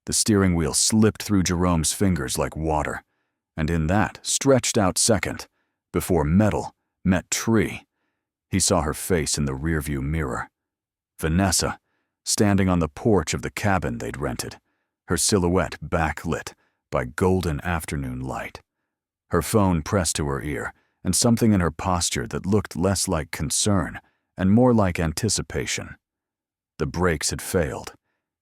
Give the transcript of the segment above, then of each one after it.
The steering wheel slipped through Jerome's fingers like water, and in that stretched-out second, before metal met tree, he saw her face in the rearview mirror. Vanessa, standing on the porch of the cabin they'd rented, her silhouette backlit by golden afternoon light. Her phone pressed to her ear, and something in her posture that looked less like concern and more like anticipation. The brakes had failed.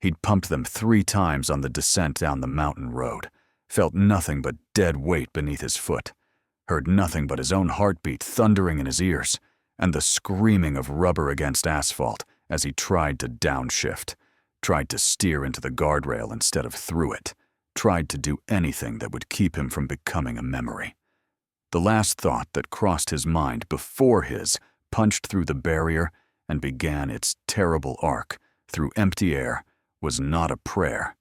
He'd pumped them 3 times on the descent down the mountain road, felt nothing but dead weight beneath his foot, heard nothing but his own heartbeat thundering in his ears, and the screaming of rubber against asphalt as he tried to downshift, tried to steer into the guardrail instead of through it, tried to do anything that would keep him from becoming a memory. The last thought that crossed his mind before his punched through the barrier and began its terrible arc through empty air was not a prayer,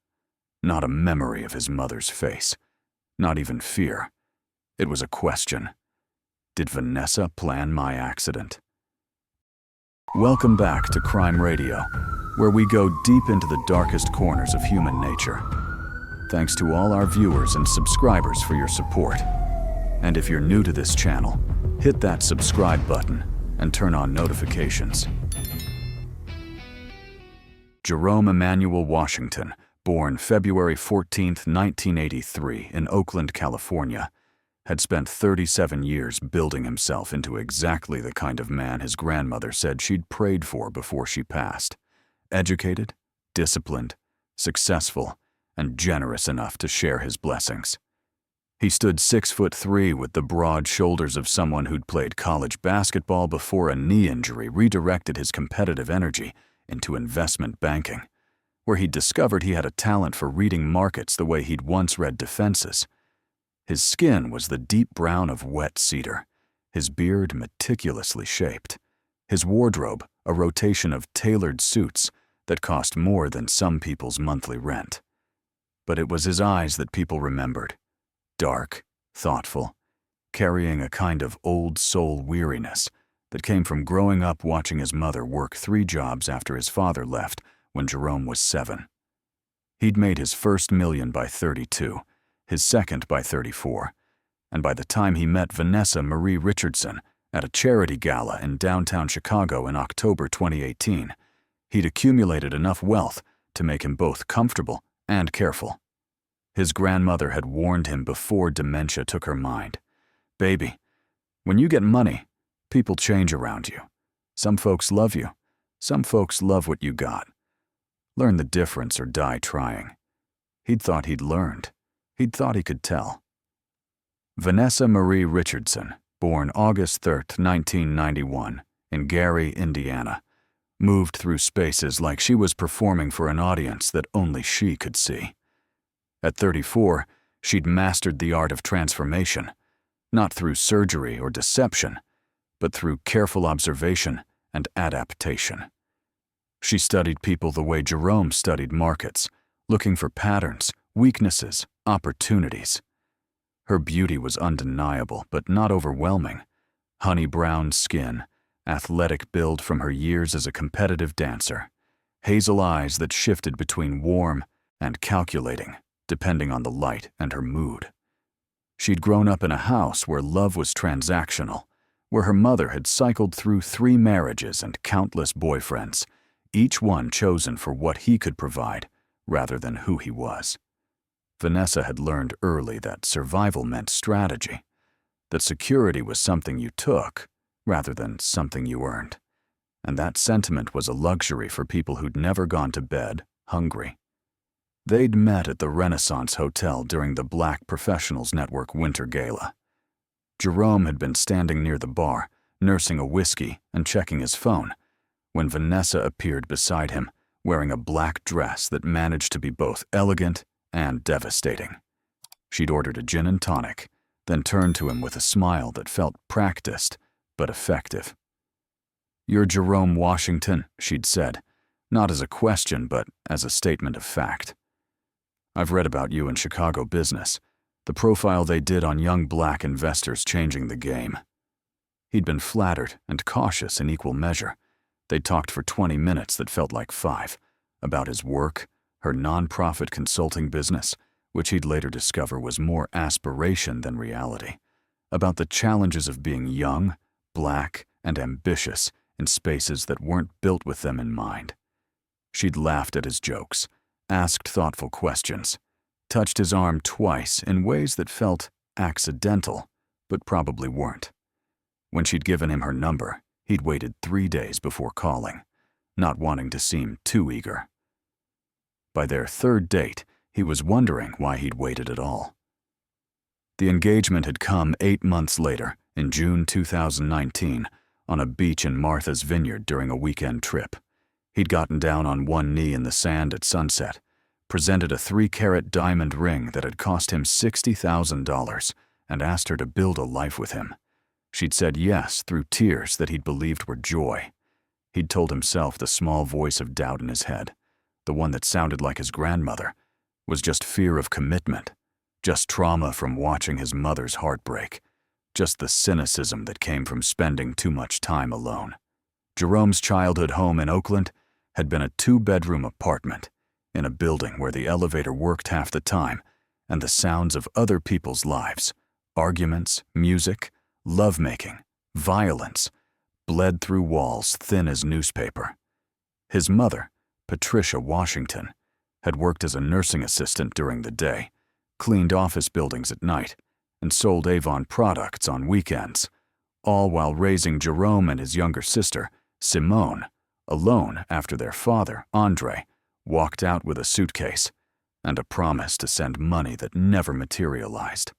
not a memory of his mother's face, not even fear. It was a question. Did Vanessa plan my accident? Welcome back to Crime Radio, where we go deep into the darkest corners of human nature. Thanks to all our viewers and subscribers for your support. And if you're new to this channel, hit that subscribe button and turn on notifications. Jerome Emmanuel Washington, born February 14, 1983 in Oakland, California, had spent 37 years building himself into exactly the kind of man his grandmother said she'd prayed for before she passed. Educated, disciplined, successful, and generous enough to share his blessings. He stood 6'3" with the broad shoulders of someone who'd played college basketball before a knee injury redirected his competitive energy into investment banking, where he'd discovered he had a talent for reading markets the way he'd once read defenses. His skin was the deep brown of wet cedar, his beard meticulously shaped, his wardrobe a rotation of tailored suits that cost more than some people's monthly rent. But it was his eyes that people remembered. Dark, thoughtful, carrying a kind of old soul weariness that came from growing up watching his mother work 3 jobs after his father left when Jerome was 7. He'd made his first million by 32, his second by 34, and by the time he met Vanessa Marie Richardson at a charity gala in downtown Chicago in October 2018, he'd accumulated enough wealth to make him both comfortable and careful. His grandmother had warned him before dementia took her mind. "Baby, when you get money, people change around you. Some folks love you. Some folks love what you got. Learn the difference or die trying." He'd thought he'd learned. He'd thought he could tell. Vanessa Marie Richardson, born August 3, 1991, in Gary, Indiana, moved through spaces like she was performing for an audience that only she could see. At 34, she'd mastered the art of transformation, not through surgery or deception, but through careful observation and adaptation. She studied people the way Jerome studied markets, looking for patterns, weaknesses, opportunities. Her beauty was undeniable, but not overwhelming. Honey-brown skin, athletic build from her years as a competitive dancer, hazel eyes that shifted between warm and calculating, depending on the light and her mood. She'd grown up in a house where love was transactional, where her mother had cycled through 3 marriages and countless boyfriends, each one chosen for what he could provide rather than who he was. Vanessa had learned early that survival meant strategy, that security was something you took rather than something you earned, and that sentiment was a luxury for people who'd never gone to bed hungry. They'd met at the Renaissance Hotel during the Black Professionals Network Winter Gala. Jerome had been standing near the bar, nursing a whiskey and checking his phone, when Vanessa appeared beside him, wearing a black dress that managed to be both elegant and devastating. She'd ordered a gin and tonic, then turned to him with a smile that felt practiced but effective. "You're Jerome Washington," she'd said, not as a question but as a statement of fact. "I've read about you in Chicago business, the profile they did on young black investors changing the game." He'd been flattered and cautious in equal measure. They talked for 20 minutes that felt like 5, about his work, her nonprofit consulting business, which he'd later discover was more aspiration than reality, about the challenges of being young, black, and ambitious in spaces that weren't built with them in mind. She'd laughed at his jokes, asked thoughtful questions, touched his arm twice in ways that felt accidental, but probably weren't. When she'd given him her number, he'd waited 3 days before calling, not wanting to seem too eager. By their third date, he was wondering why he'd waited at all. The engagement had come 8 months later, in June 2019, on a beach in Martha's Vineyard during a weekend trip. He'd gotten down on one knee in the sand at sunset, presented a 3-carat diamond ring that had cost him $60,000, and asked her to build a life with him. She'd said yes through tears that he'd believed were joy. He'd told himself the small voice of doubt in his head, the one that sounded like his grandmother, was just fear of commitment, just trauma from watching his mother's heartbreak, just the cynicism that came from spending too much time alone. Jerome's childhood home in Oakland had been a 2-bedroom apartment in a building where the elevator worked half the time, and the sounds of other people's lives, arguments, music, lovemaking, violence, bled through walls thin as newspaper. His mother, Patricia Washington, had worked as a nursing assistant during the day, cleaned office buildings at night, and sold Avon products on weekends, all while raising Jerome and his younger sister, Simone, alone after their father, Andre, walked out with a suitcase and a promise to send money that never materialized.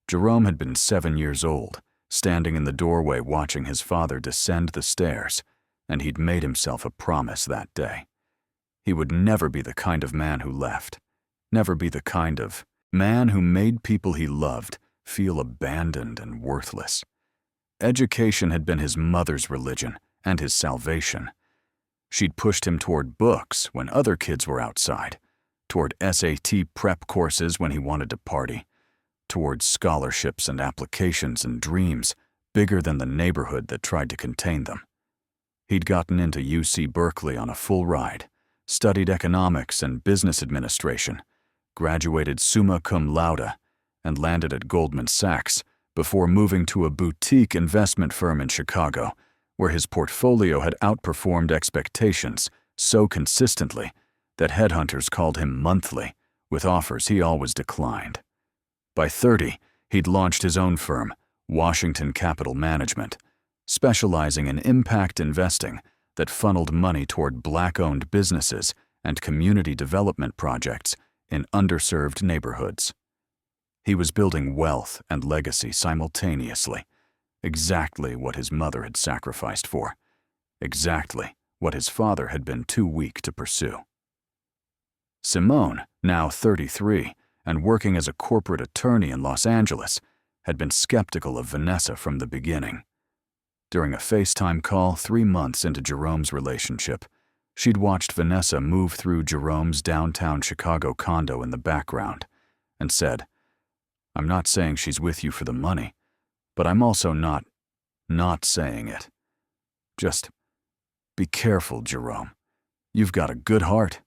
Jerome had been 7 years old, standing in the doorway watching his father descend the stairs, and he'd made himself a promise that day. He would never be the kind of man who left, never be the kind of man who made people he loved feel abandoned and worthless. Education had been his mother's religion and his salvation. She'd pushed him toward books when other kids were outside, toward SAT prep courses when he wanted to party, toward scholarships and applications and dreams bigger than the neighborhood that tried to contain them. He'd gotten into UC Berkeley on a full ride, studied economics and business administration, graduated summa cum laude, and landed at Goldman Sachs before moving to a boutique investment firm in Chicago, where his portfolio had outperformed expectations so consistently that headhunters called him monthly with offers he always declined. By 30, he'd launched his own firm, Washington Capital Management, specializing in impact investing that funneled money toward Black-owned businesses and community development projects in underserved neighborhoods. He was building wealth and legacy simultaneously, exactly what his mother had sacrificed for, exactly what his father had been too weak to pursue. Simone, now 33, and working as a corporate attorney in Los Angeles, had been skeptical of Vanessa from the beginning. During a FaceTime call 3 months into Jerome's relationship, she'd watched Vanessa move through Jerome's downtown Chicago condo in the background and said, "I'm not saying she's with you for the money, but I'm also not saying it. Just be careful, Jerome. You've got a good heart,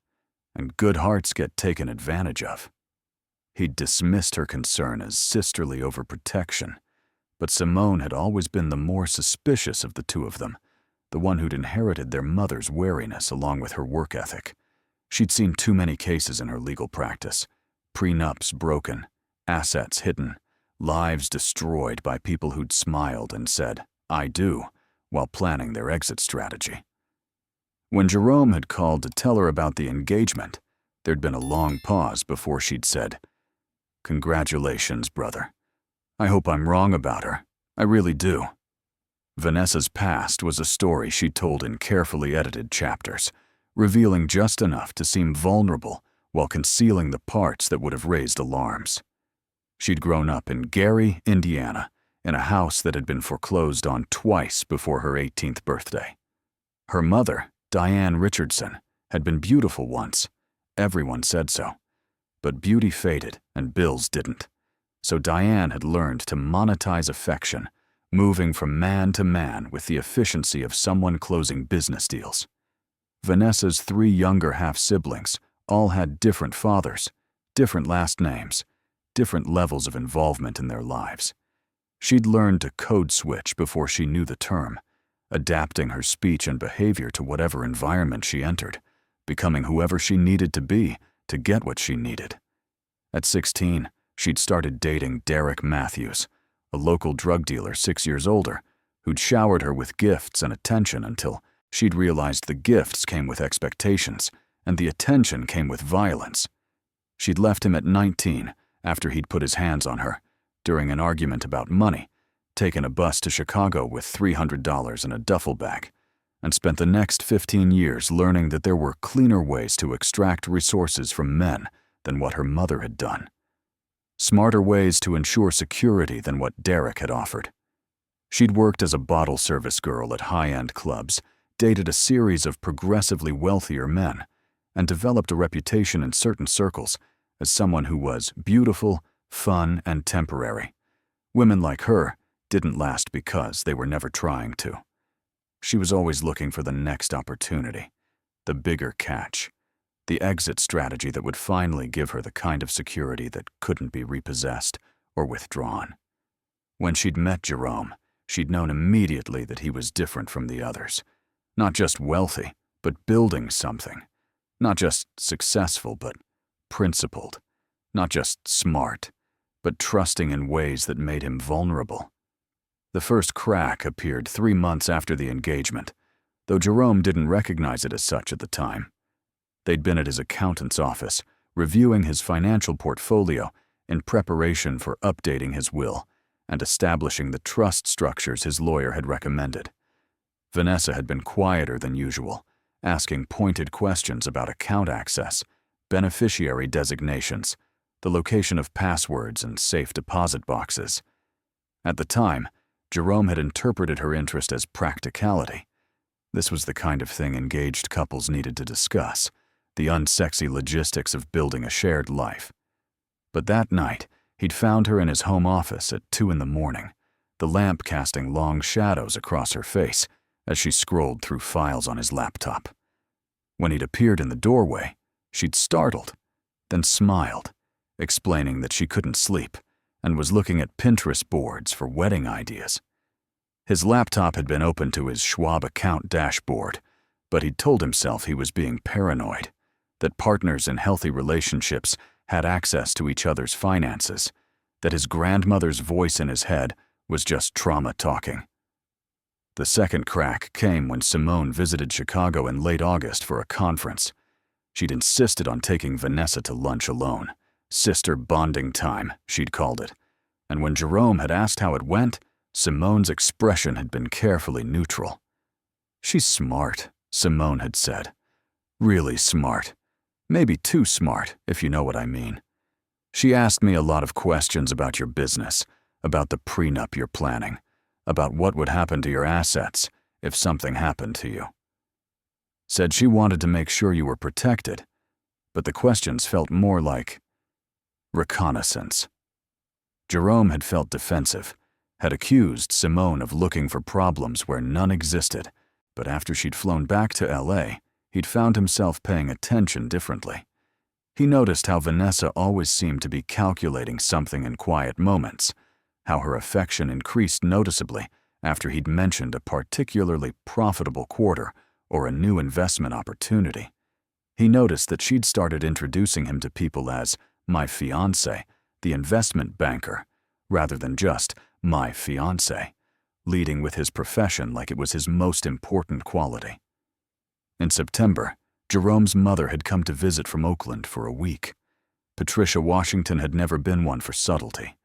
and good hearts get taken advantage of." He'd dismissed her concern as sisterly overprotection, but Simone had always been the more suspicious of the two of them, the one who'd inherited their mother's wariness along with her work ethic. She'd seen too many cases in her legal practice, prenups broken, assets hidden, lives destroyed by people who'd smiled and said, "I do," while planning their exit strategy. When Jerome had called to tell her about the engagement, there'd been a long pause before she'd said, "Congratulations, brother. I hope I'm wrong about her. I really do." Vanessa's past was a story she'd told in carefully edited chapters, revealing just enough to seem vulnerable while concealing the parts that would have raised alarms. She'd grown up in Gary, Indiana, in a house that had been foreclosed on twice before her 18th birthday. Her mother, Diane Richardson, had been beautiful once. Everyone said so. But beauty faded and bills didn't. So Diane had learned to monetize affection, moving from man to man with the efficiency of someone closing business deals. Vanessa's 3 younger half-siblings all had different fathers, different last names, different levels of involvement in their lives. She'd learned to code switch before she knew the term, adapting her speech and behavior to whatever environment she entered, becoming whoever she needed to be to get what she needed. At 16, she'd started dating Derek Matthews, a local drug dealer 6 years older, who'd showered her with gifts and attention until she'd realized the gifts came with expectations and the attention came with violence. She'd left him at 19 after he'd put his hands on her during an argument about money, taken a bus to Chicago with $300 in a duffel bag, and spent the next 15 years learning that there were cleaner ways to extract resources from men than what her mother had done. Smarter ways to ensure security than what Derek had offered. She'd worked as a bottle service girl at high-end clubs, dated a series of progressively wealthier men, and developed a reputation in certain circles as someone who was beautiful, fun, and temporary. Women like her didn't last because they were never trying to. She was always looking for the next opportunity, the bigger catch, the exit strategy that would finally give her the kind of security that couldn't be repossessed or withdrawn. When she'd met Jerome, she'd known immediately that he was different from the others. Not just wealthy, but building something. Not just successful, but principled. Not just smart, but trusting in ways that made him vulnerable. The first crack appeared 3 months after the engagement, though Jerome didn't recognize it as such at the time. They'd been at his accountant's office, reviewing his financial portfolio in preparation for updating his will and establishing the trust structures his lawyer had recommended. Vanessa had been quieter than usual, asking pointed questions about account access, beneficiary designations, the location of passwords and safe deposit boxes. At the time, Jerome had interpreted her interest as practicality. This was the kind of thing engaged couples needed to discuss, the unsexy logistics of building a shared life. But that night, he'd found her in his home office at 2 a.m, the lamp casting long shadows across her face as she scrolled through files on his laptop. When he'd appeared in the doorway, she'd startled, then smiled, explaining that she couldn't sleep and was looking at Pinterest boards for wedding ideas. His laptop had been open to his Schwab account dashboard, but he'd told himself he was being paranoid, that partners in healthy relationships had access to each other's finances, that his grandmother's voice in his head was just trauma talking. The second crack came when Simone visited Chicago in late August for a conference. She'd insisted on taking Vanessa to lunch alone. Sister bonding time, she'd called it. And when Jerome had asked how it went, Simone's expression had been carefully neutral. "She's smart," Simone had said. "Really smart. Maybe too smart, if you know what I mean. She asked me a lot of questions about your business, about the prenup you're planning, about what would happen to your assets if something happened to you. Said she wanted to make sure you were protected, but the questions felt more like reconnaissance." Jerome had felt defensive, had accused Simone of looking for problems where none existed, but after she'd flown back to LA, he'd found himself paying attention differently. He noticed how Vanessa always seemed to be calculating something in quiet moments, how her affection increased noticeably after he'd mentioned a particularly profitable quarter or a new investment opportunity. He noticed that she'd started introducing him to people as my fiance, the investment banker, rather than just my fiance, leading with his profession like it was his most important quality. In September, Jerome's mother had come to visit from Oakland for a week. Patricia Washington had never been one for subtlety,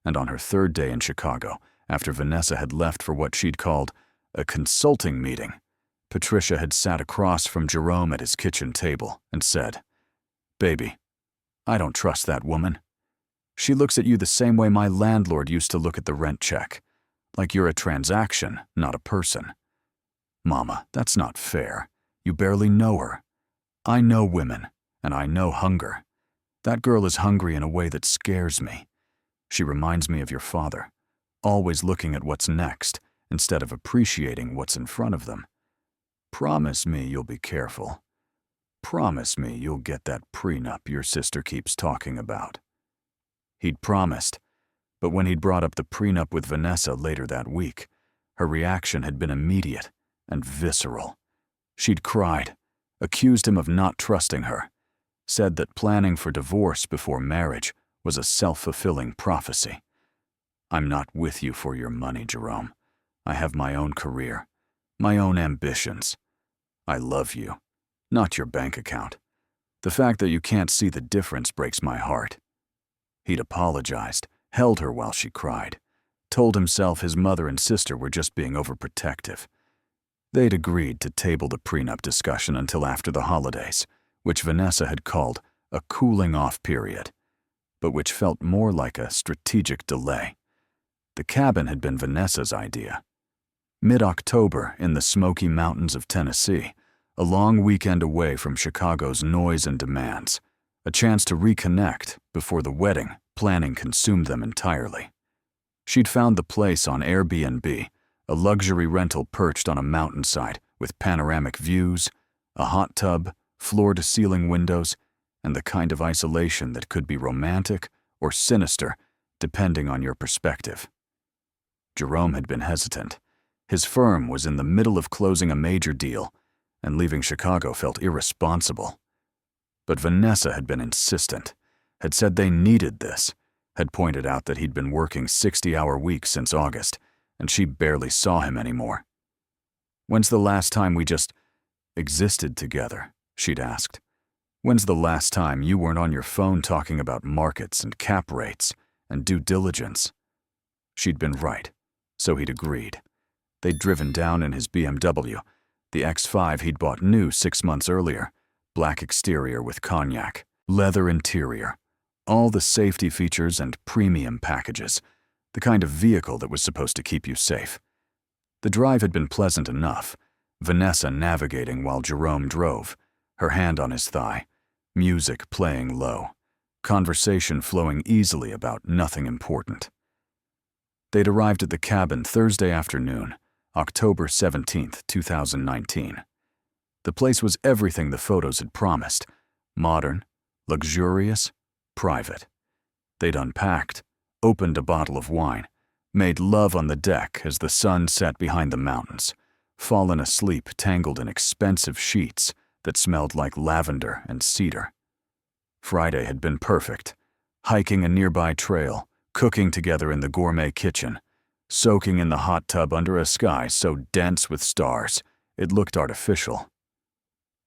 and on her third day in Chicago, after Vanessa had left for what she'd called a consulting meeting, Patricia had sat across from Jerome at his kitchen table and said, "Baby, I don't trust that woman. She looks at you the same way my landlord used to look at the rent check, like you're a transaction, not a person. Mama, that's not fair. You barely know her. I know women, and I know hunger. That girl is hungry in a way that scares me. She reminds me of your father, always looking at what's next instead of appreciating what's in front of them. Promise me you'll be careful. promise me you'll get that prenup your sister keeps talking about." He'd promised, but when he'd brought up the prenup with Vanessa later that week, her reaction had been immediate and visceral. She'd cried, accused him of not trusting her, said that planning for divorce before marriage was a self-fulfilling prophecy. "I'm not with you for your money, Jerome. I have my own career, my own ambitions. I love you, not your bank account. The fact that you can't see the difference breaks my heart." He'd apologized, held her while she cried, told himself his mother and sister were just being overprotective. They'd agreed to table the prenup discussion until after the holidays, which Vanessa had called a cooling-off period, but which felt more like a strategic delay. The cabin had been Vanessa's idea. Mid-October in the Smoky Mountains of Tennessee, a long weekend away from Chicago's noise and demands, a chance to reconnect before the wedding planning consumed them entirely. She'd found the place on Airbnb, a luxury rental perched on a mountainside with panoramic views, a hot tub, floor-to-ceiling windows, and the kind of isolation that could be romantic or sinister depending on your perspective. Jerome had been hesitant. His firm was in the middle of closing a major deal, and leaving Chicago felt irresponsible. But Vanessa had been insistent, had said they needed this, had pointed out that he'd been working 60-hour weeks since August, and she barely saw him anymore. "When's the last time we just existed together?" she'd asked. "When's the last time you weren't on your phone talking about markets and cap rates and due diligence?" She'd been right, so he'd agreed. They'd driven down in his BMW, the X5 he'd bought new 6 months earlier, black exterior with cognac, leather interior, all the safety features and premium packages, the kind of vehicle that was supposed to keep you safe. The drive had been pleasant enough, Vanessa navigating while Jerome drove, her hand on his thigh, music playing low, conversation flowing easily about nothing important. They'd arrived at the cabin Thursday afternoon, October 17th, 2019. The place was everything the photos had promised: modern, luxurious, private. They'd unpacked, opened a bottle of wine, made love on the deck as the sun set behind the mountains, fallen asleep tangled in expensive sheets that smelled like lavender and cedar. Friday had been perfect, hiking a nearby trail, cooking together in the gourmet kitchen, soaking in the hot tub under a sky so dense with stars it looked artificial.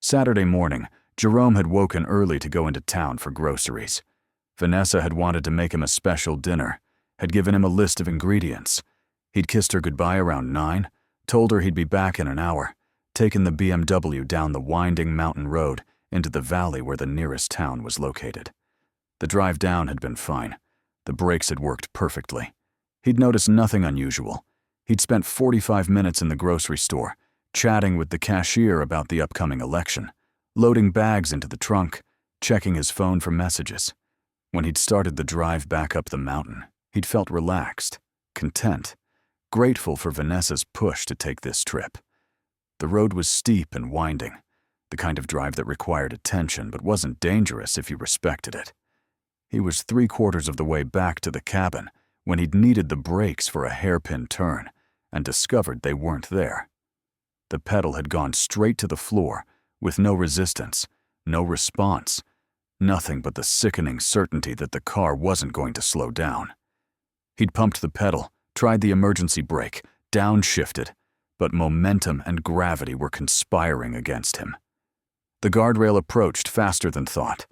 Saturday morning, Jerome had woken early to go into town for groceries. Vanessa had wanted to make him a special dinner, had given him a list of ingredients. He'd kissed her goodbye around 9, told her he'd be back in an hour, taken the BMW down the winding mountain road into the valley where the nearest town was located. The drive down had been fine. The brakes had worked perfectly. He'd noticed nothing unusual. He'd spent 45 minutes in the grocery store, chatting with the cashier about the upcoming election, loading bags into the trunk, checking his phone for messages. When he'd started the drive back up the mountain, he'd felt relaxed, content, grateful for Vanessa's push to take this trip. The road was steep and winding, the kind of drive that required attention but wasn't dangerous if you respected it. He was 3/4 of the way back to the cabin when he'd needed the brakes for a hairpin turn and discovered they weren't there. The pedal had gone straight to the floor with no resistance, no response, nothing but the sickening certainty that the car wasn't going to slow down. He'd pumped the pedal, tried the emergency brake, downshifted, but momentum and gravity were conspiring against him. The guardrail approached faster than thought,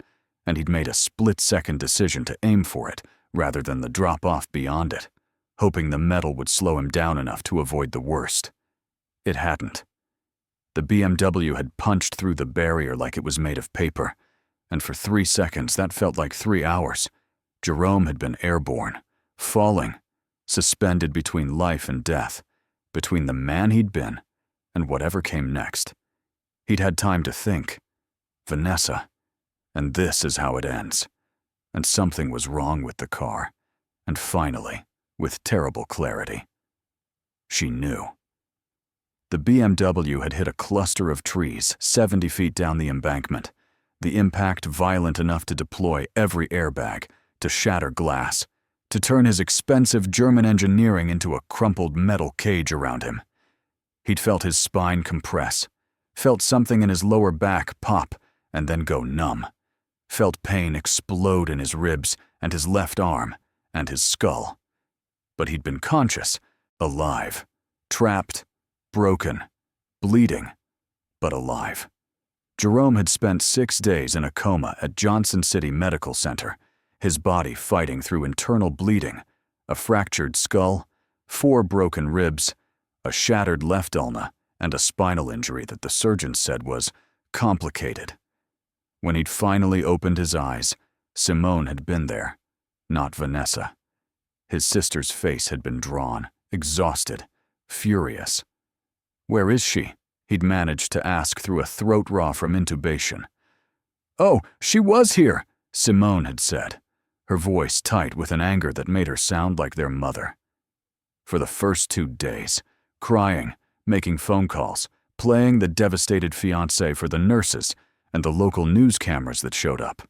and he'd made a split-second decision to aim for it rather than the drop-off beyond it, hoping the metal would slow him down enough to avoid the worst. It hadn't. The BMW had punched through the barrier like it was made of paper, and for 3 seconds that felt like 3 hours. Jerome had been airborne, falling, suspended between life and death, between the man he'd been and whatever came next. He'd had time to think. Vanessa. And this is how it ends. And something was wrong with the car. And finally, with terrible clarity, she knew. The BMW had hit a cluster of trees 70 feet down the embankment, the impact violent enough to deploy every airbag, to shatter glass, to turn his expensive German engineering into a crumpled metal cage around him. He'd felt his spine compress, felt something in his lower back pop and then go numb, felt pain explode in his ribs and his left arm and his skull. But he'd been conscious, alive, trapped, broken, bleeding, but alive. Jerome had spent 6 days in a coma at Johnson City Medical Center, his body fighting through internal bleeding, a fractured skull, 4 broken ribs, a shattered left ulna, and a spinal injury that the surgeons said was complicated. When he'd finally opened his eyes, Simone had been there, not Vanessa. His sister's face had been drawn, exhausted, furious. "Where is she?" he'd managed to ask through a throat raw from intubation. "Oh, she was here," Simone had said, her voice tight with an anger that made her sound like their mother. For the first 2 days, crying, making phone calls, playing the devastated fiancé for the nurses and the local news cameras that showed up.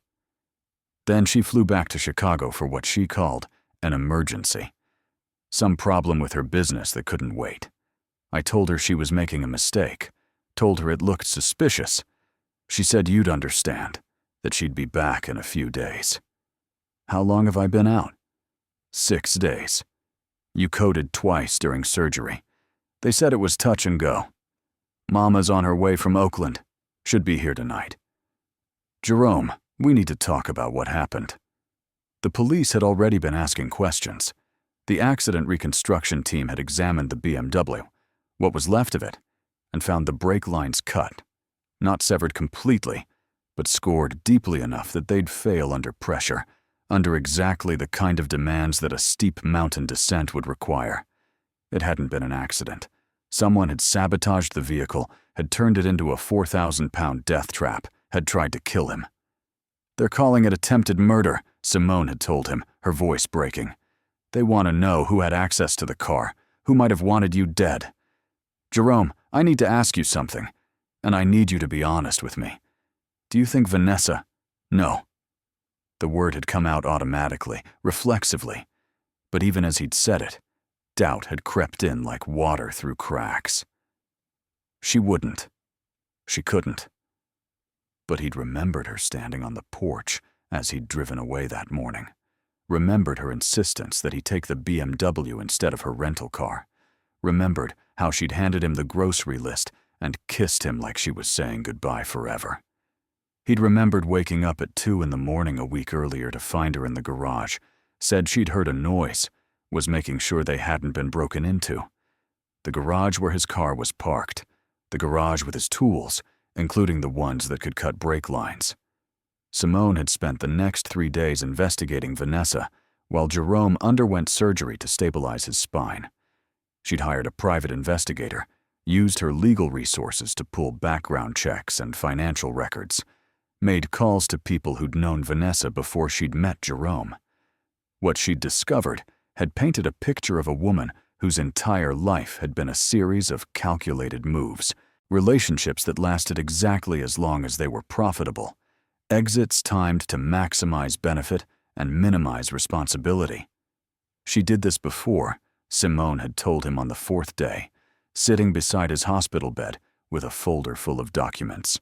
Then she flew back to Chicago for what she called an emergency. Some problem with her business that couldn't wait. I told her she was making a mistake, told her it looked suspicious. She said you'd understand, that she'd be back in a few days. How long have I been out? 6 days. You coded twice during surgery. They said it was touch and go. Mama's on her way from Oakland. Should be here tonight. Jerome, we need to talk about what happened. The police had already been asking questions. The accident reconstruction team had examined the BMW, what was left of it, and found the brake lines cut, not severed completely, but scored deeply enough that they'd fail under pressure, under exactly the kind of demands that a steep mountain descent would require. It hadn't been an accident. Someone had sabotaged the vehicle, had turned it into a 4,000-pound death trap, had tried to kill him. "They're calling it attempted murder," Simone had told him, her voice breaking. "They want to know who had access to the car, who might have wanted you dead. Jerome, I need to ask you something, and I need you to be honest with me. Do you think Vanessa—" "No." The word had come out automatically, reflexively, but even as he'd said it, doubt had crept in like water through cracks. She wouldn't. She couldn't. But he'd remembered her standing on the porch as he'd driven away that morning, remembered her insistence that he take the BMW instead of her rental car, remembered how she'd handed him the grocery list and kissed him like she was saying goodbye forever. He'd remembered waking up at 2 in the morning a week earlier to find her in the garage, said she'd heard a noise, was making sure they hadn't been broken into. The garage where his car was parked, the garage with his tools, including the ones that could cut brake lines. Simone had spent the next 3 days investigating Vanessa, while Jerome underwent surgery to stabilize his spine. She'd hired a private investigator, used her legal resources to pull background checks and financial records, made calls to people who'd known Vanessa before she'd met Jerome. What she'd discovered had painted a picture of a woman whose entire life had been a series of calculated moves, relationships that lasted exactly as long as they were profitable, exits timed to maximize benefit and minimize responsibility. She did this before, Simone had told him on the 4th day, sitting beside his hospital bed with a folder full of documents.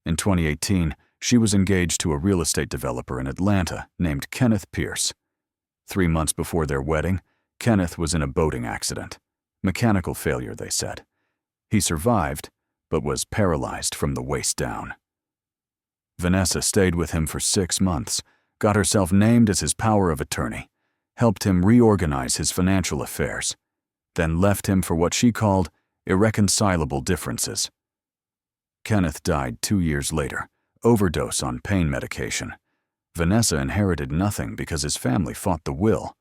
In 2018, she was engaged to a real estate developer in Atlanta named Kenneth Pierce. 3 months before their wedding, Kenneth was in a boating accident. Mechanical failure, they said. He survived, but was paralyzed from the waist down. Vanessa stayed with him for 6 months, got herself named as his power of attorney, helped him reorganize his financial affairs, then left him for what she called irreconcilable differences. Kenneth died 2 years later, overdose on pain medication. Vanessa inherited nothing because his family fought the will,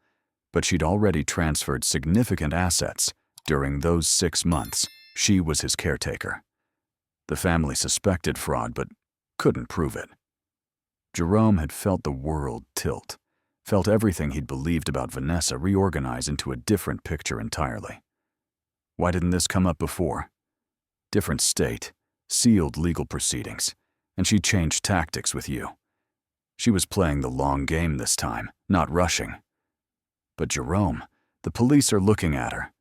but she'd already transferred significant assets. During those 6 months, she was his caretaker. The family suspected fraud, but couldn't prove it. Jerome had felt the world tilt, felt everything he'd believed about Vanessa reorganize into a different picture entirely. Why didn't this come up before? Different state, sealed legal proceedings, and she changed tactics with you. She was playing the long game this time, not rushing. But Jerome, the police are looking at her.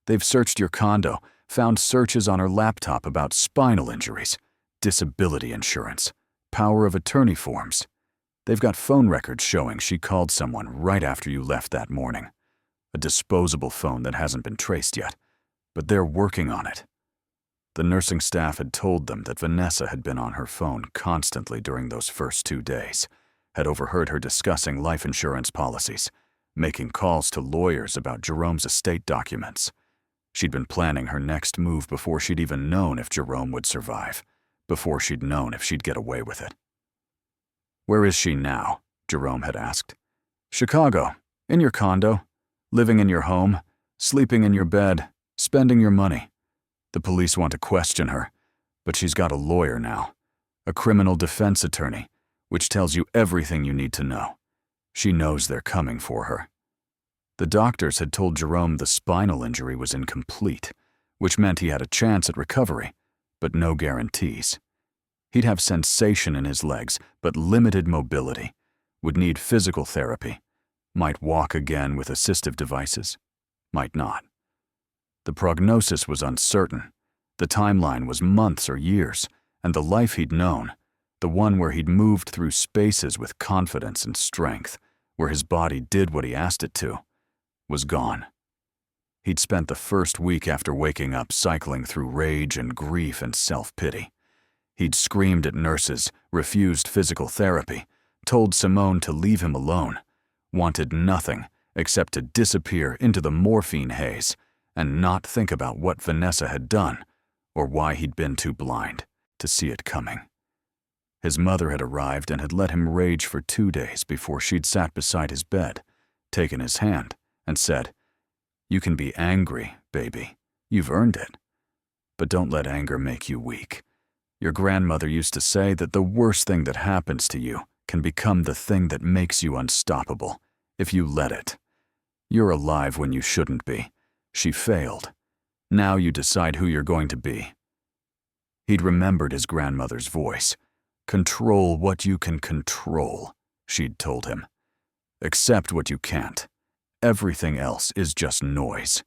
They've searched your condo, found searches on her laptop about spinal injuries, disability insurance, power of attorney forms. They've got phone records showing she called someone right after you left that morning. A disposable phone that hasn't been traced yet, but they're working on it. The nursing staff had told them that Vanessa had been on her phone constantly during those first 2 days, had overheard her discussing life insurance policies, making calls to lawyers about Jerome's estate documents. She'd been planning her next move before she'd even known if Jerome would survive, before she'd known if she'd get away with it. "Where is she now?" Jerome had asked. "Chicago, in your condo, living in your home, sleeping in your bed, spending your money. The police want to question her, but she's got a lawyer now, a criminal defense attorney, which tells you everything you need to know. She knows they're coming for her." The doctors had told Jerome the spinal injury was incomplete, which meant he had a chance at recovery, but no guarantees. He'd have sensation in his legs, but limited mobility, would need physical therapy, might walk again with assistive devices, might not. The prognosis was uncertain. The timeline was months or years, and the life he'd known, the one where he'd moved through spaces with confidence and strength, where his body did what he asked it to, was gone. He'd spent the first week after waking up cycling through rage and grief and self-pity. He'd screamed at nurses, refused physical therapy, told Simone to leave him alone, wanted nothing except to disappear into the morphine haze and not think about what Vanessa had done or why he'd been too blind to see it coming. His mother had arrived and had let him rage for 2 days before she'd sat beside his bed, taken his hand, and said, "You can be angry, baby. You've earned it. But don't let anger make you weak. Your grandmother used to say that the worst thing that happens to you can become the thing that makes you unstoppable, if you let it. You're alive when you shouldn't be. She failed. Now you decide who you're going to be." He'd remembered his grandmother's voice. "Control what you can control," she'd told him. "Accept what you can't. Everything else is just noise."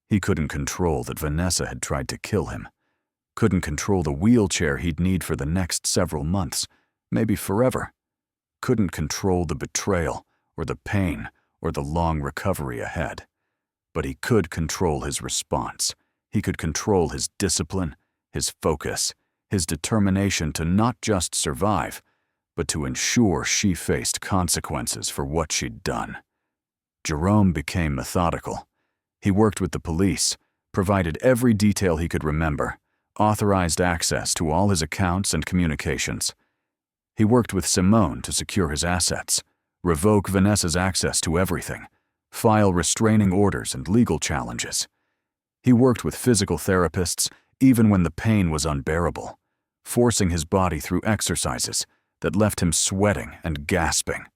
He couldn't control that Vanessa had tried to kill him. Couldn't control the wheelchair he'd need for the next several months, maybe forever. Couldn't control the betrayal, or the pain, or the long recovery ahead. But he could control his response. He could control his discipline, his focus, his determination to not just survive, but to ensure she faced consequences for what she'd done. Jerome became methodical. He worked with the police, provided every detail he could remember, authorized access to all his accounts and communications. He worked with Simone to secure his assets, revoke Vanessa's access to everything, file restraining orders and legal challenges. He worked with physical therapists even when the pain was unbearable, forcing his body through exercises that left him sweating and gasping,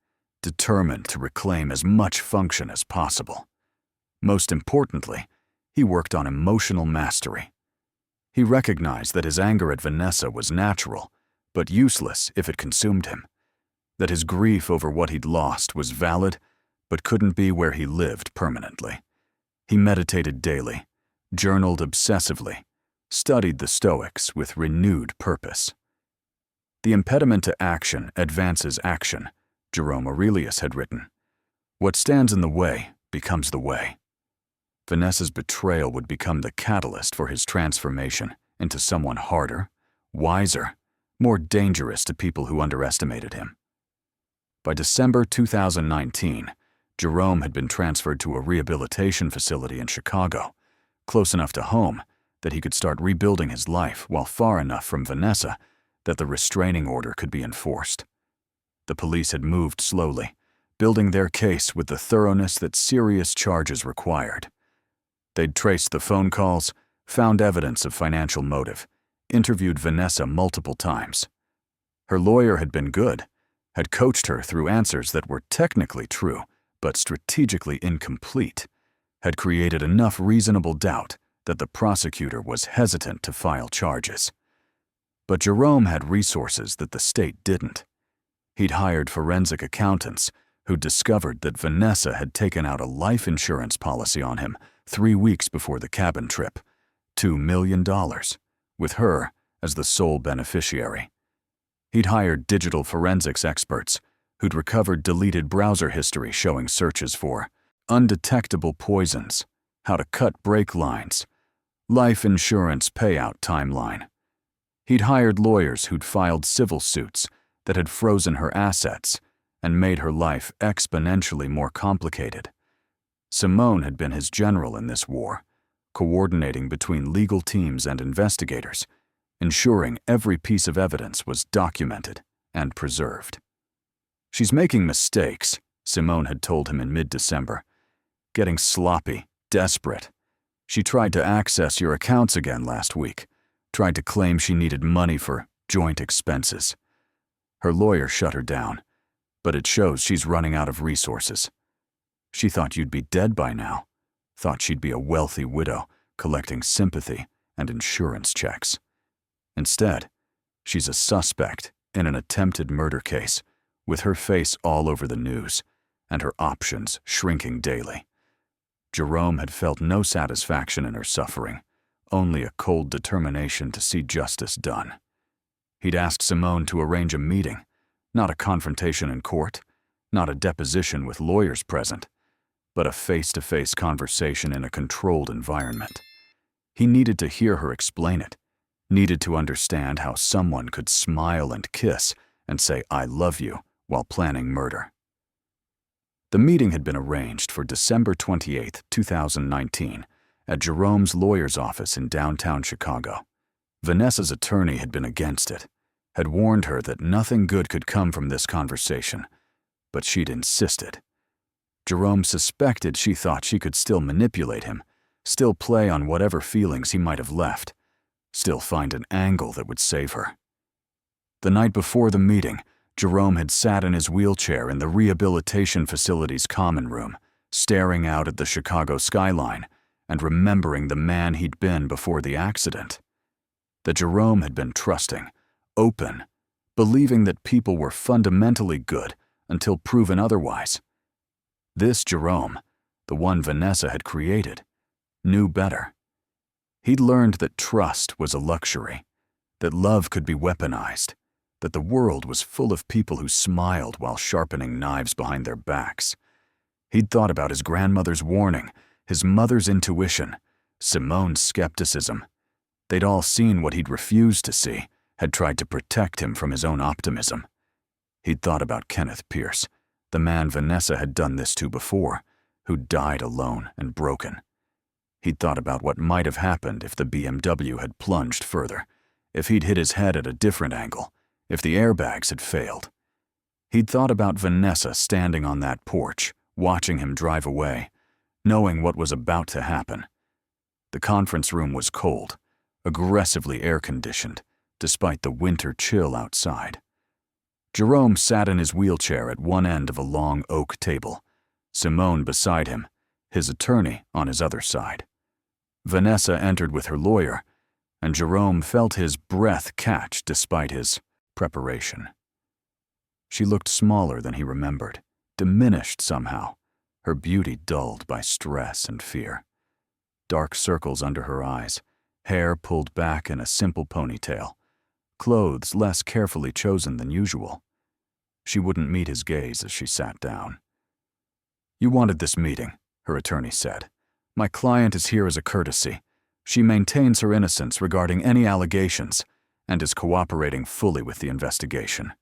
determined to reclaim as much function as possible. Most importantly, he worked on emotional mastery. He recognized that his anger at Vanessa was natural, but useless if it consumed him. That his grief over what he'd lost was valid, but couldn't be where he lived permanently. He meditated daily, journaled obsessively, studied the Stoics with renewed purpose. "The impediment to action advances action," Jerome Aurelius had written. "What stands in the way becomes the way." Vanessa's betrayal would become the catalyst for his transformation into someone harder, wiser, more dangerous to people who underestimated him. By December 2019, Jerome had been transferred to a rehabilitation facility in Chicago, close enough to home that he could start rebuilding his life while far enough from Vanessa that the restraining order could be enforced. The police had moved slowly, building their case with the thoroughness that serious charges required. They'd traced the phone calls, found evidence of financial motive, interviewed Vanessa multiple times. Her lawyer had been good, had coached her through answers that were technically true, but strategically incomplete, had created enough reasonable doubt that the prosecutor was hesitant to file charges. But Jerome had resources that the state didn't. He'd hired forensic accountants who'd discovered that Vanessa had taken out a life insurance policy on him 3 weeks before the cabin trip, $2 million, with her as the sole beneficiary. He'd hired digital forensics experts who'd recovered deleted browser history showing searches for undetectable poisons, how to cut brake lines, life insurance payout timeline. He'd hired lawyers who'd filed civil suits that had frozen her assets and made her life exponentially more complicated. Simone had been his general in this war, coordinating between legal teams and investigators, ensuring every piece of evidence was documented and preserved. "She's making mistakes," Simone had told him in mid-December. "Getting sloppy, desperate. She tried to access your accounts again last week, tried to claim she needed money for joint expenses. Her lawyer shut her down, but it shows she's running out of resources. She thought you'd be dead by now, thought she'd be a wealthy widow collecting sympathy and insurance checks. Instead, she's a suspect in an attempted murder case, with her face all over the news and her options shrinking daily." Jerome had felt no satisfaction in her suffering, only a cold determination to see justice done. He'd asked Simone to arrange a meeting, not a confrontation in court, not a deposition with lawyers present, but a face-to-face conversation in a controlled environment. He needed to hear her explain it, needed to understand how someone could smile and kiss and say, "I love you," while planning murder. The meeting had been arranged for December 28, 2019, at Jerome's lawyer's office in downtown Chicago. Vanessa's attorney had been against it, had warned her that nothing good could come from this conversation, but she'd insisted. Jerome suspected she thought she could still manipulate him, still play on whatever feelings he might have left, still find an angle that would save her. The night before the meeting, Jerome had sat in his wheelchair in the rehabilitation facility's common room, staring out at the Chicago skyline and remembering the man he'd been before the accident. That Jerome had been trusting, open, believing that people were fundamentally good until proven otherwise. This Jerome, the one Vanessa had created, knew better. He'd learned that trust was a luxury, that love could be weaponized, that the world was full of people who smiled while sharpening knives behind their backs. He'd thought about his grandmother's warning, his mother's intuition, Simone's skepticism. They'd all seen what he'd refused to see, had tried to protect him from his own optimism. He'd thought about Kenneth Pierce, the man Vanessa had done this to before, who'd died alone and broken. He'd thought about what might have happened if the BMW had plunged further, if he'd hit his head at a different angle, if the airbags had failed. He'd thought about Vanessa standing on that porch, watching him drive away, knowing what was about to happen. The conference room was cold, aggressively air-conditioned, despite the winter chill outside. Jerome sat in his wheelchair at one end of a long oak table, Simone beside him, his attorney on his other side. Vanessa entered with her lawyer, and Jerome felt his breath catch despite his preparation. She looked smaller than he remembered, diminished somehow, her beauty dulled by stress and fear. Dark circles under her eyes, hair pulled back in a simple ponytail, clothes less carefully chosen than usual. She wouldn't meet his gaze as she sat down. "You wanted this meeting," her attorney said. "My client is here as a courtesy. She maintains her innocence regarding any allegations and is cooperating fully with the investigation."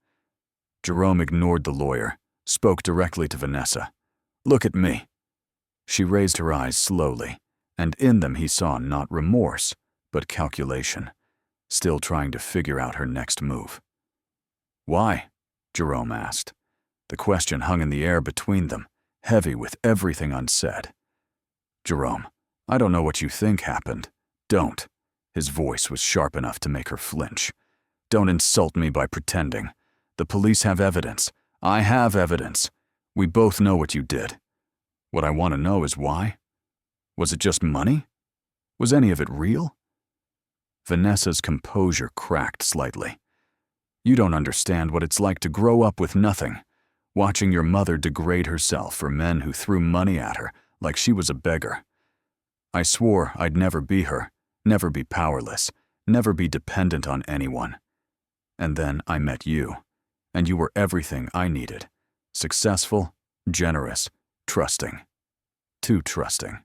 Jerome ignored the lawyer, spoke directly to Vanessa. "Look at me." She raised her eyes slowly, and in them he saw not remorse, but calculation, still trying to figure out her next move. "Why?" Jerome asked. The question hung in the air between them, heavy with everything unsaid. "Jerome, I don't know what you think happened. Don't." His voice was sharp enough to make her flinch. "Don't insult me by pretending. The police have evidence. I have evidence. We both know what you did. What I want to know is why. Was it just money? Was any of it real?" Vanessa's composure cracked slightly. You don't understand what it's like to grow up with nothing, watching your mother degrade herself for men who threw money at her like she was a beggar. I swore I'd never be her, never be powerless, never be dependent on anyone. And then I met you, and you were everything I needed. Successful, generous, trusting. Too trusting.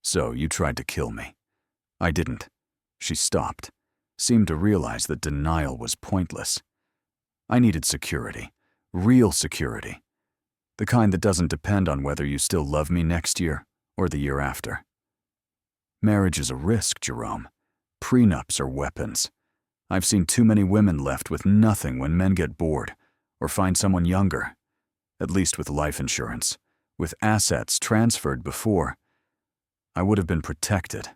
So you tried to kill me. I didn't. She stopped, seemed to realize that denial was pointless. I needed security, real security. The kind that doesn't depend on whether you still love me next year or the year after. Marriage is a risk, Jerome. Prenups are weapons. I've seen too many women left with nothing when men get bored or find someone younger. At least with life insurance, with assets transferred before. I would have been protected.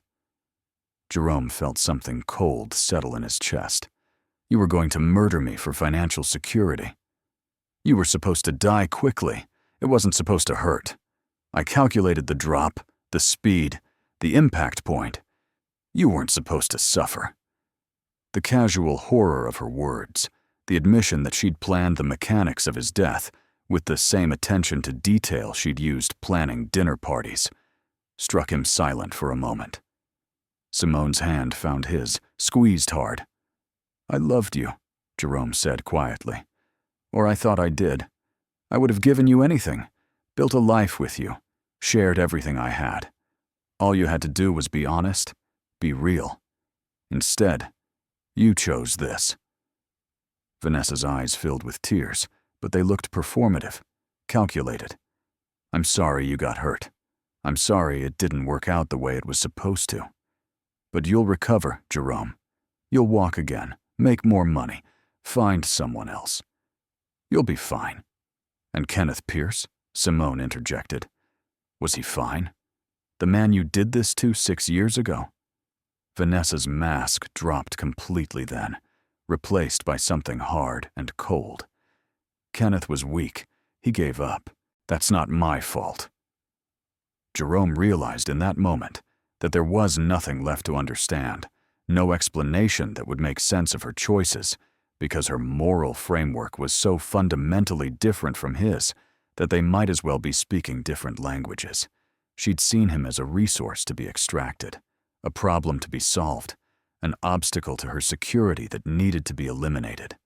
Jerome felt something cold settle in his chest. You were going to murder me for financial security. You were supposed to die quickly. It wasn't supposed to hurt. I calculated the drop, the speed, the impact point. You weren't supposed to suffer. The casual horror of her words, the admission that she'd planned the mechanics of his death with the same attention to detail she'd used planning dinner parties, struck him silent for a moment. Simone's hand found his, squeezed hard. I loved you, Jerome said quietly. Or I thought I did. I would have given you anything, built a life with you, shared everything I had. All you had to do was be honest, be real. Instead, you chose this. Vanessa's eyes filled with tears, but they looked performative, calculated. I'm sorry you got hurt. I'm sorry it didn't work out the way it was supposed to. But you'll recover, Jerome. You'll walk again, make more money, find someone else. You'll be fine. And Kenneth Pierce? Simone interjected. Was he fine? The man you did this to 6 years ago? Vanessa's mask dropped completely then, replaced by something hard and cold. Kenneth was weak. He gave up. That's not my fault. Jerome realized in that moment that there was nothing left to understand, no explanation that would make sense of her choices, because her moral framework was so fundamentally different from his that they might as well be speaking different languages. She'd seen him as a resource to be extracted, a problem to be solved, an obstacle to her security that needed to be eliminated.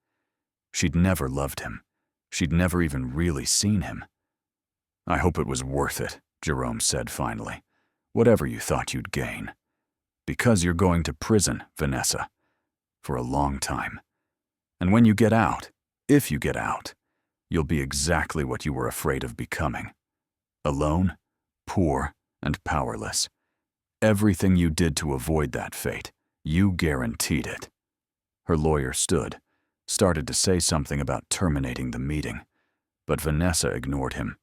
She'd never loved him. She'd never even really seen him. I hope it was worth it, Jerome said finally. Whatever you thought you'd gain. Because you're going to prison, Vanessa. For a long time. And when you get out, if you get out, you'll be exactly what you were afraid of becoming. Alone, poor, and powerless. Everything you did to avoid that fate, you guaranteed it. Her lawyer stood, started to say something about terminating the meeting, but Vanessa ignored him.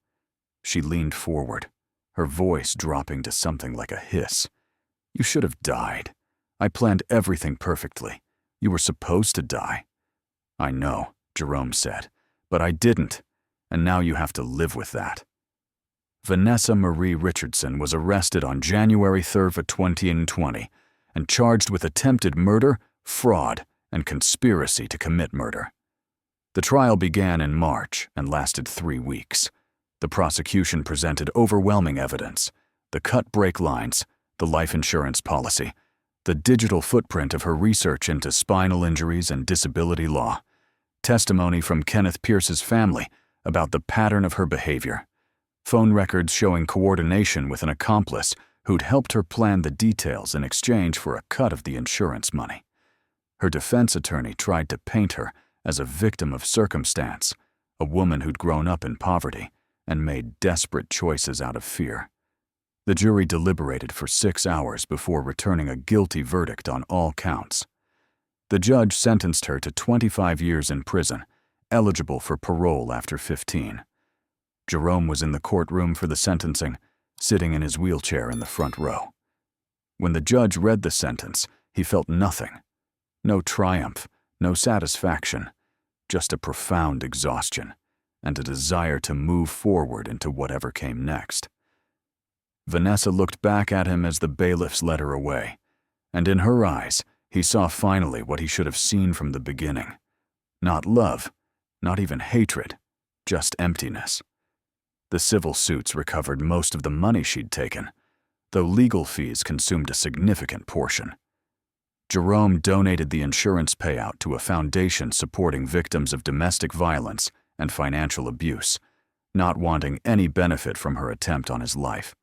She leaned forward, her voice dropping to something like a hiss. You should have died. I planned everything perfectly. You were supposed to die. I know, Jerome said, but I didn't, and now you have to live with that. Vanessa Marie Richardson was arrested on January 3rd, 2020 and charged with attempted murder, fraud, and conspiracy to commit murder. The trial began in March and lasted 3 weeks. The prosecution presented overwhelming evidence: the cut-break lines, the life insurance policy, the digital footprint of her research into spinal injuries and disability law, testimony from Kenneth Pierce's family about the pattern of her behavior, phone records showing coordination with an accomplice who'd helped her plan the details in exchange for a cut of the insurance money. Her defense attorney tried to paint her as a victim of circumstance, a woman who'd grown up in poverty and made desperate choices out of fear. The jury deliberated for 6 hours before returning a guilty verdict on all counts. The judge sentenced her to 25 years in prison, eligible for parole after 15. Jerome was in the courtroom for the sentencing, sitting in his wheelchair in the front row. When the judge read the sentence, he felt nothing. No triumph, no satisfaction, just a profound exhaustion and a desire to move forward into whatever came next. Vanessa looked back at him as the bailiffs led her away, and in her eyes, He saw finally what he should have seen from the beginning. Not love, not even hatred, just emptiness. The civil suits recovered most of the money she'd taken, though legal fees consumed a significant portion. Jerome donated the insurance payout to a foundation supporting victims of domestic violence and financial abuse, not wanting any benefit from her attempt on his life.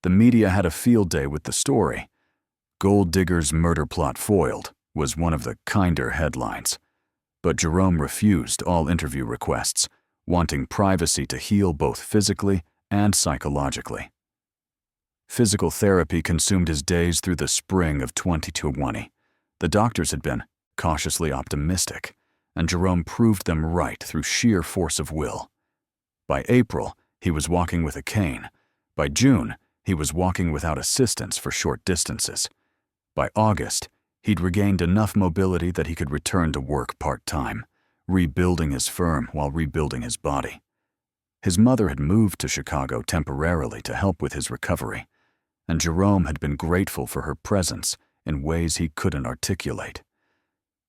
The media had a field day with the story. "Gold Digger's Murder Plot Foiled" was one of the kinder headlines, but Jerome refused all interview requests, wanting privacy to heal both physically and psychologically. Physical therapy consumed his days through the spring of 2020. The doctors had been cautiously optimistic, and Jerome proved them right through sheer force of will. By April, he was walking with a cane. By June, he was walking without assistance for short distances. By August, he'd regained enough mobility that he could return to work part-time, rebuilding his firm while rebuilding his body. His mother had moved to Chicago temporarily to help with his recovery, and Jerome had been grateful for her presence in ways he couldn't articulate.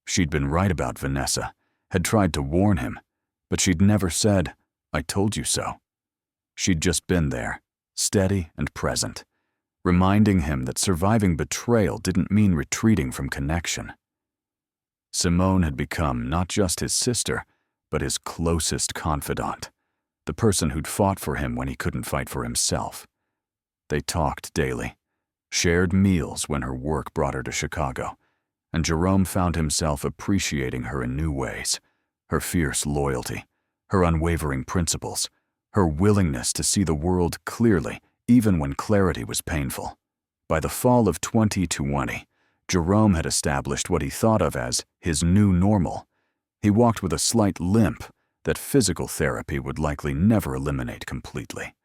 She'd been right about Vanessa, had tried to warn him, but she'd never said, "I told you so." She'd just been there, steady and present, reminding him that surviving betrayal didn't mean retreating from connection. Simone had become not just his sister, but his closest confidant, the person who'd fought for him when he couldn't fight for himself. They talked daily, shared meals when her work brought her to Chicago, and Jerome found himself appreciating her in new ways, her fierce loyalty, her unwavering principles, her willingness to see the world clearly even when clarity was painful. By the fall of 2020, Jerome had established what he thought of as his new normal. He walked with a slight limp that physical therapy would likely never eliminate completely.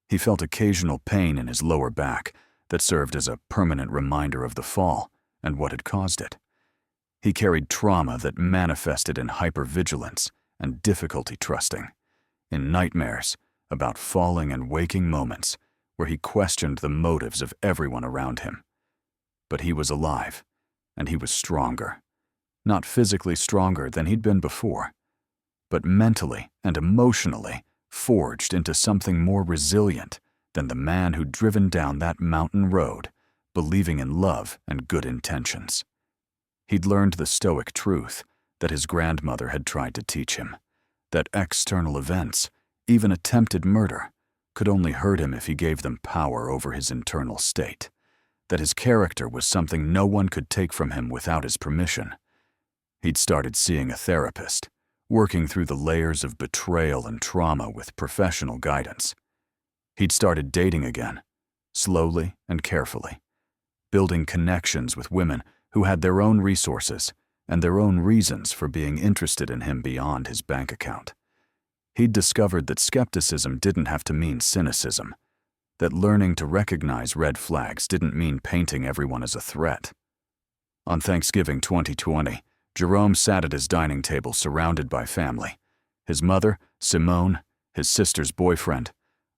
He felt occasional pain in his lower back that served as a permanent reminder of the fall and what had caused it. He carried trauma that manifested in hypervigilance and difficulty trusting, in nightmares about falling and waking moments where he questioned the motives of everyone around him. But he was alive, and he was stronger. Not physically stronger than he'd been before, but mentally and emotionally forged into something more resilient than the man who'd driven down that mountain road, believing in love and good intentions. He'd learned the stoic truth that his grandmother had tried to teach him, that external events, even attempted murder, could only hurt him if he gave them power over his internal state, that his character was something no one could take from him without his permission. He'd started seeing a therapist, working through the layers of betrayal and trauma with professional guidance. He'd started dating again, slowly and carefully, building connections with women who had their own resources and their own reasons for being interested in him beyond his bank account. He'd discovered that skepticism didn't have to mean cynicism, that learning to recognize red flags didn't mean painting everyone as a threat. On Thanksgiving 2020, Jerome sat at his dining table surrounded by family. His mother, Simone, his sister's boyfriend,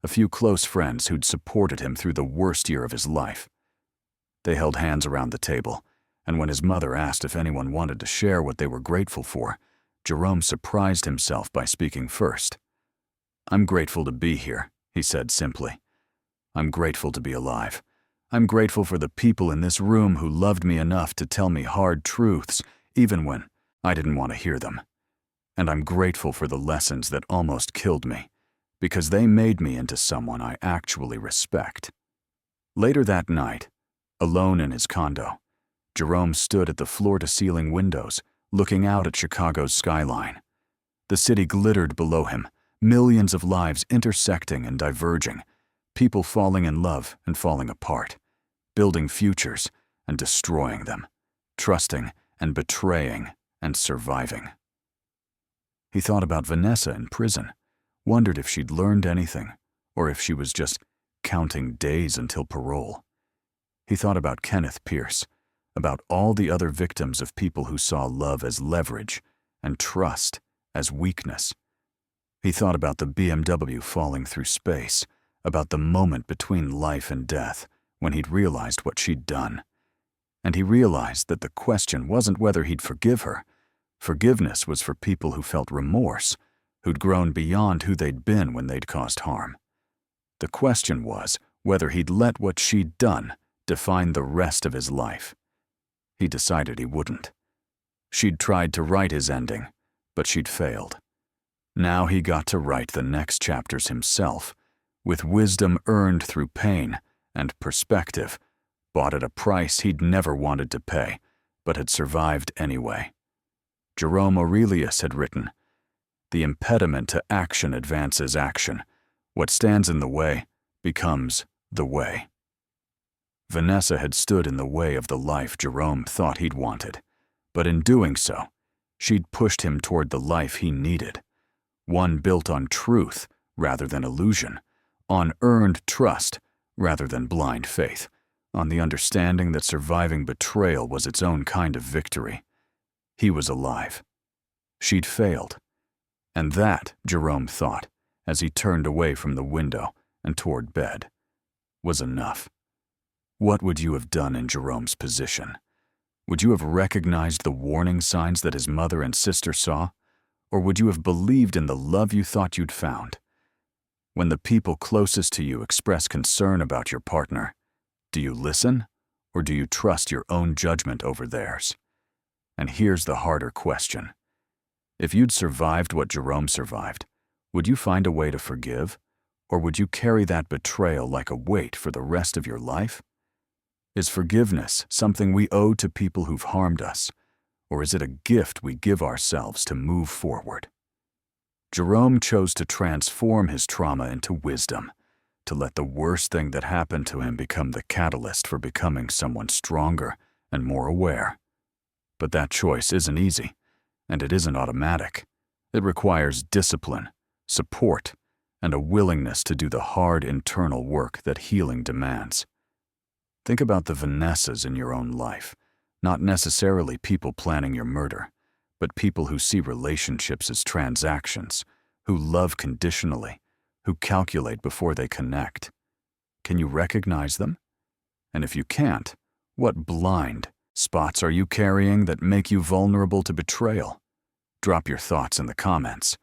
a few close friends who'd supported him through the worst year of his life. They held hands around the table, and when his mother asked if anyone wanted to share what they were grateful for, Jerome surprised himself by speaking first. "I'm grateful to be here," he said simply. "I'm grateful to be alive. I'm grateful for the people in this room who loved me enough to tell me hard truths, even when I didn't want to hear them. And I'm grateful for the lessons that almost killed me, because they made me into someone I actually respect." Later that night, alone in his condo, Jerome stood at the floor-to-ceiling windows, looking out at Chicago's skyline. The city glittered below him, millions of lives intersecting and diverging, people falling in love and falling apart, building futures and destroying them, trusting and betraying and surviving. He thought about Vanessa in prison, wondered if she'd learned anything, or if she was just counting days until parole. He thought about Kenneth Pierce, about all the other victims of people who saw love as leverage and trust as weakness. He thought about the BMW falling through space, about the moment between life and death when he'd realized what she'd done. And he realized that the question wasn't whether he'd forgive her. Forgiveness was for people who felt remorse, who'd grown beyond who they'd been when they'd caused harm. The question was whether he'd let what she'd done define the rest of his life. He decided he wouldn't. She'd tried to write his ending, but she'd failed. Now he got to write the next chapters himself, with wisdom earned through pain and perspective, bought at a price he'd never wanted to pay, but had survived anyway. Jerome Aurelius had written, "The impediment to action advances action. What stands in the way becomes the way." Vanessa had stood in the way of the life Jerome thought he'd wanted, but in doing so, she'd pushed him toward the life he needed, one built on truth rather than illusion, on earned trust rather than blind faith, on the understanding that surviving betrayal was its own kind of victory. He was alive. She'd failed. And that, Jerome thought, as he turned away from the window and toward bed, was enough. What would you have done in Jerome's position? Would you have recognized the warning signs that his mother and sister saw? Or would you have believed in the love you thought you'd found? When the people closest to you express concern about your partner, do you listen, or do you trust your own judgment over theirs? And here's the harder question. If you'd survived what Jerome survived, would you find a way to forgive, or would you carry that betrayal like a weight for the rest of your life? Is forgiveness something we owe to people who've harmed us, or is it a gift we give ourselves to move forward? Jerome chose to transform his trauma into wisdom, to let the worst thing that happened to him become the catalyst for becoming someone stronger and more aware. But that choice isn't easy, and it isn't automatic. It requires discipline, support, and a willingness to do the hard internal work that healing demands. Think about the Vanessas in your own life, not necessarily people planning your murder, but people who see relationships as transactions, who love conditionally, who calculate before they connect. Can you recognize them? And if you can't, what blind spots are you carrying that make you vulnerable to betrayal? Drop your thoughts in the comments.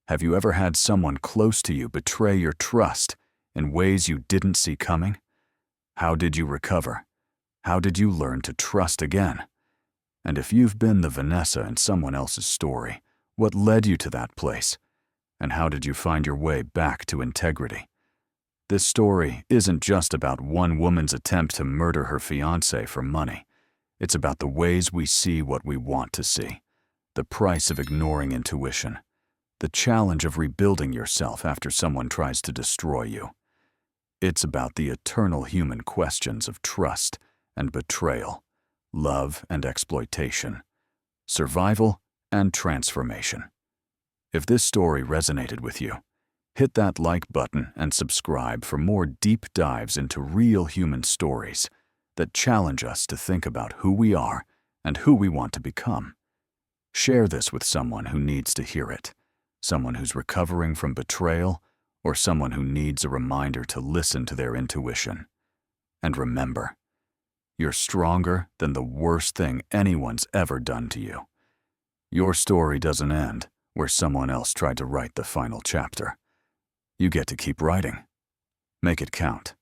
Have you ever had someone close to you betray your trust in ways you didn't see coming? How did you recover? How did you learn to trust again? And if you've been the Vanessa in someone else's story, what led you to that place? And how did you find your way back to integrity? This story isn't just about one woman's attempt to murder her fiance for money. It's about the ways we see what we want to see, the price of ignoring intuition, the challenge of rebuilding yourself after someone tries to destroy you. It's about the eternal human questions of trust and betrayal, love and exploitation, survival and transformation. If this story resonated with you, hit that like button and subscribe for more deep dives into real human stories that challenge us to think about who we are and who we want to become. Share this with someone who needs to hear it, someone who's recovering from betrayal, or someone who needs a reminder to listen to their intuition. And remember, you're stronger than the worst thing anyone's ever done to you. Your story doesn't end where someone else tried to write the final chapter. You get to keep writing. Make it count.